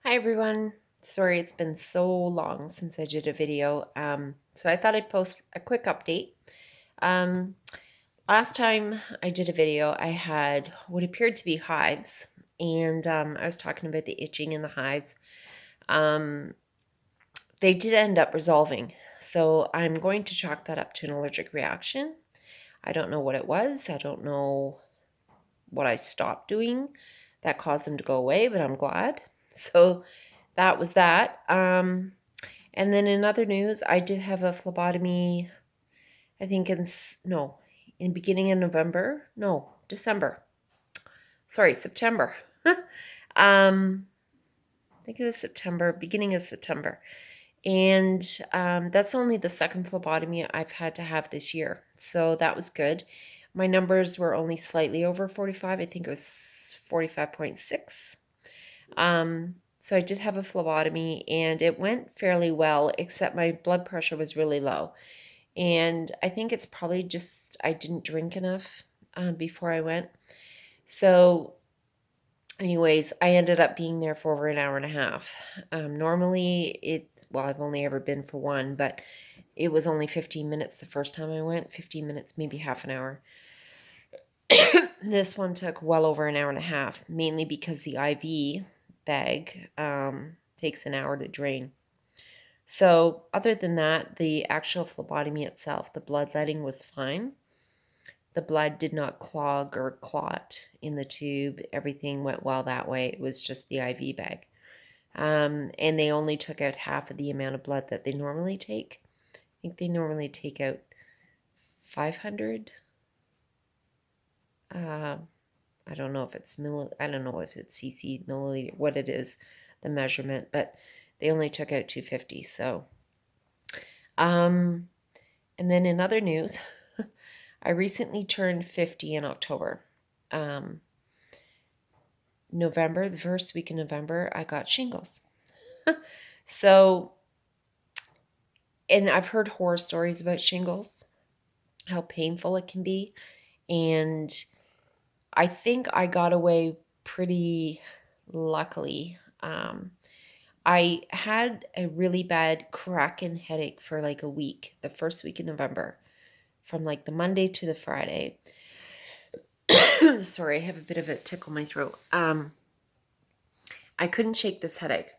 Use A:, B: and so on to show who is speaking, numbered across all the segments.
A: Hi everyone. Sorry it's been so long since I did a video. So I thought I'd post a quick update. Um, Last time I did a video, I had what appeared to be hives, and I was talking about the itching in the hives. Um, they did end up resolving, so I'm going to chalk that up to an allergic reaction. I don't know what it was. I don't know what I stopped doing that caused them to go away, but I'm glad. So that was that. And then in other news, I did have a phlebotomy, I think in beginning of November. No, December. Sorry, September. I think it was September, beginning of September. And that's only the second phlebotomy I've had to have this year. So that was good. My numbers were only slightly over 45. I think it was 45.6. So I did have a phlebotomy and it went fairly well, except my blood pressure was really low. And I think it's probably just I didn't drink enough before I went. So anyways, I ended up being there for over an hour and a half. Normally, I've only ever been for one, but it was only 15 minutes the first time I went, 15 minutes, maybe half an hour. This one took well over an hour and a half, mainly because the IV bag takes an hour to drain. So other than that, the actual phlebotomy itself, the bloodletting was fine. The blood did not clog or clot in the tube. Everything went well that way. It was just the IV bag. And they only took out half of the amount of blood that they normally take. I think they normally take out 500. I don't know if it's I don't know if it's cc, milliliter, what it is, the measurement, but they only took out 250. So, and then in other news, I recently turned 50 in October. November, the first week in November, I got shingles. So, and I've heard horror stories about shingles, how painful it can be. And I think I got away pretty luckily. I had a really bad cracking headache for like a week, the first week in November, from like the Monday to the Friday. Sorry, I have a bit of a tickle in my throat. I couldn't shake this headache.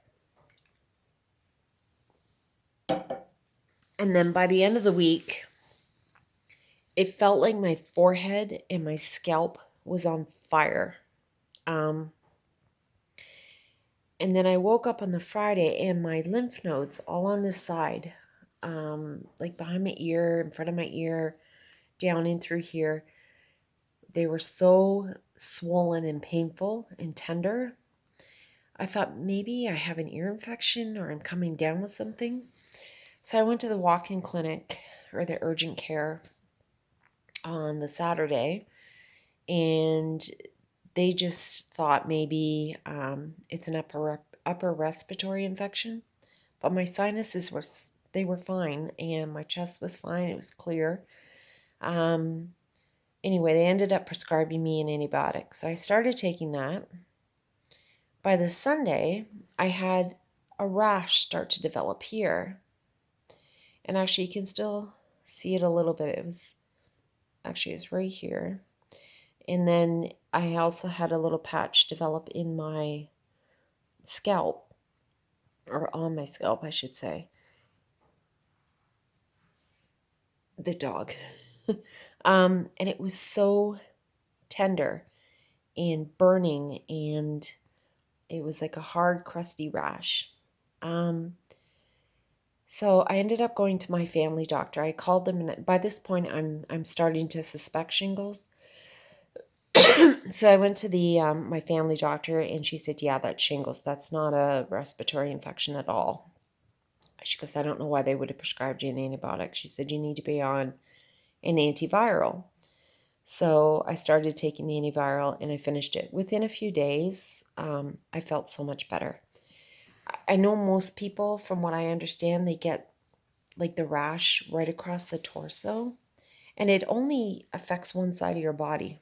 A: And then by the end of the week, it felt like my forehead and my scalp was on fire. And then I woke up on the Friday and my lymph nodes all on this side, like behind my ear, in front of my ear, down in through here, they were so swollen and painful and tender. I thought maybe I have an ear infection or I'm coming down with something. So I went to the walk-in clinic or the urgent care on the Saturday, and they just thought maybe it's an upper respiratory infection. But my sinuses were fine, and my chest was fine. It was clear. Anyway, they ended up prescribing me an antibiotic. So I started taking that. By the Sunday, I had a rash start to develop here. And actually, you can still see it a little bit. It's right here. And then I also had a little patch develop in my scalp, or on my scalp, I should say. The dog. And it was so tender and burning, and it was like a hard, crusty rash. So I ended up going to my family doctor. I called them, and by this point, I'm starting to suspect shingles. So I went to the my family doctor, and she said, "Yeah, that's shingles. That's not a respiratory infection at all." She goes, "I don't know why they would have prescribed you an antibiotic." She said, "You need to be on an antiviral." So I started taking the antiviral, and I finished it. Within a few days, I felt so much better. I know most people, from what I understand, they get like the rash right across the torso, and it only affects one side of your body.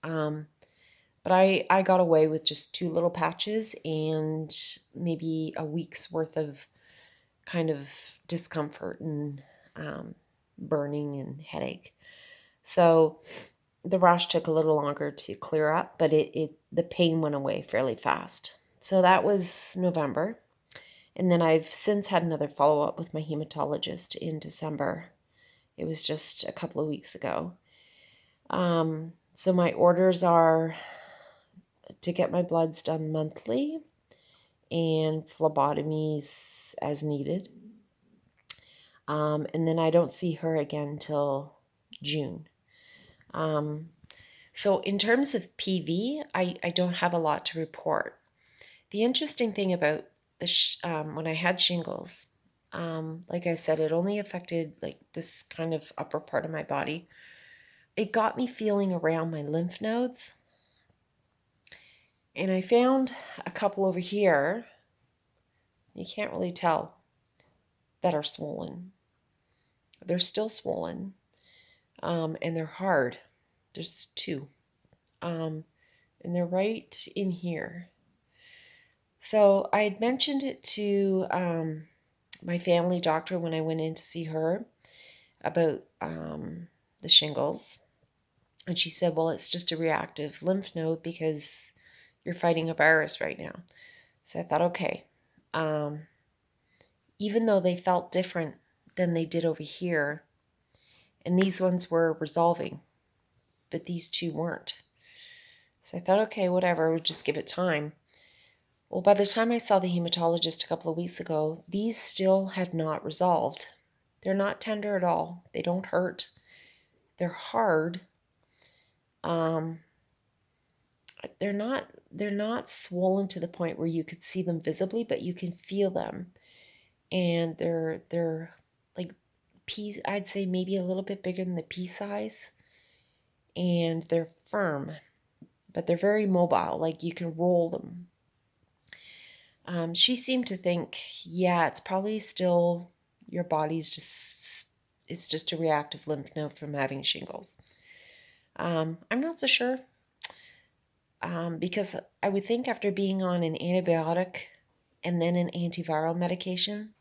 A: But But I got away with just 2 little patches and maybe a week's worth of kind of discomfort and burning and headache. So the rash took a little longer to clear up, but the pain went away fairly fast. So that was November. And then I've since had another follow-up with my hematologist in December. It was just a couple of weeks ago. So my orders are to get my bloods done monthly and phlebotomies as needed. And then I don't see her again till June. So in terms of PV, I don't have a lot to report. The interesting thing about when I had shingles, like I said, it only affected like this kind of upper part of my body. It got me feeling around my lymph nodes. And I found a couple over here, you can't really tell, that are swollen. They're still swollen, and they're hard. There's 2, and they're right in here. So I had mentioned it to my family doctor when I went in to see her about the shingles. And she said, well, it's just a reactive lymph node because you're fighting a virus right now. So I thought, okay. Even though they felt different than they did over here, and these ones were resolving, but these 2 weren't. So I thought, okay, whatever, we'll just give it time. Well, by the time I saw the hematologist a couple of weeks ago, these still had not resolved. They're not tender at all. They don't hurt. They're hard. They're not swollen to the point where you could see them visibly, but you can feel them. And they're like pea, I'd say maybe a little bit bigger than the pea size. And they're firm, but they're very mobile, like you can roll them. She seemed to think, yeah, it's probably still your body's it's just a reactive lymph node from having shingles. I'm not so sure, because I would think after being on an antibiotic and then an antiviral medication,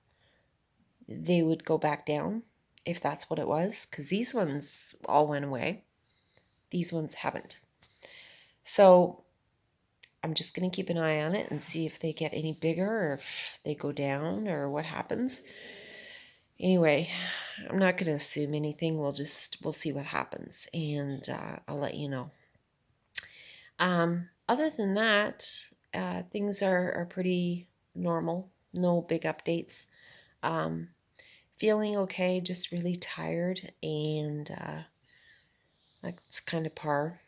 A: they would go back down if that's what it was, because these ones all went away. These ones haven't. So I'm just going to keep an eye on it and see if they get any bigger or if they go down or what happens. Anyway, I'm not going to assume anything. We'll see what happens, and I'll let you know. Other than that, things are pretty normal. No big updates. Feeling okay, just really tired, and that's kind of par.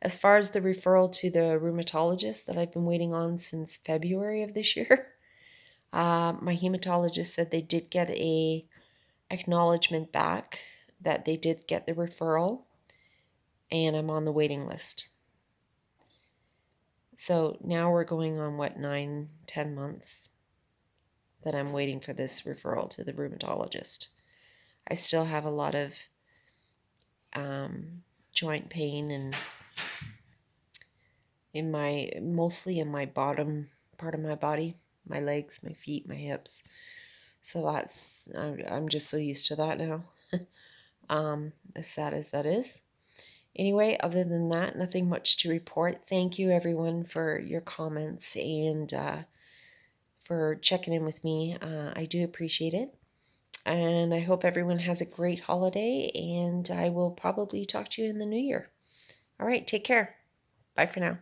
A: As far as the referral to the rheumatologist that I've been waiting on since February of this year, my hematologist said they did get a acknowledgement back that they did get the referral, and I'm on the waiting list. So now we're going on 9-10 months that I'm waiting for this referral to the rheumatologist. I still have a lot of joint pain and mostly in my bottom part of my body, my legs, my feet, my hips. So I'm just so used to that now. As sad as that is. Anyway, other than that, nothing much to report. Thank you everyone for your comments and for checking in with me. I do appreciate it. And I hope everyone has a great holiday, and I will probably talk to you in the new year. All right, take care. Bye for now.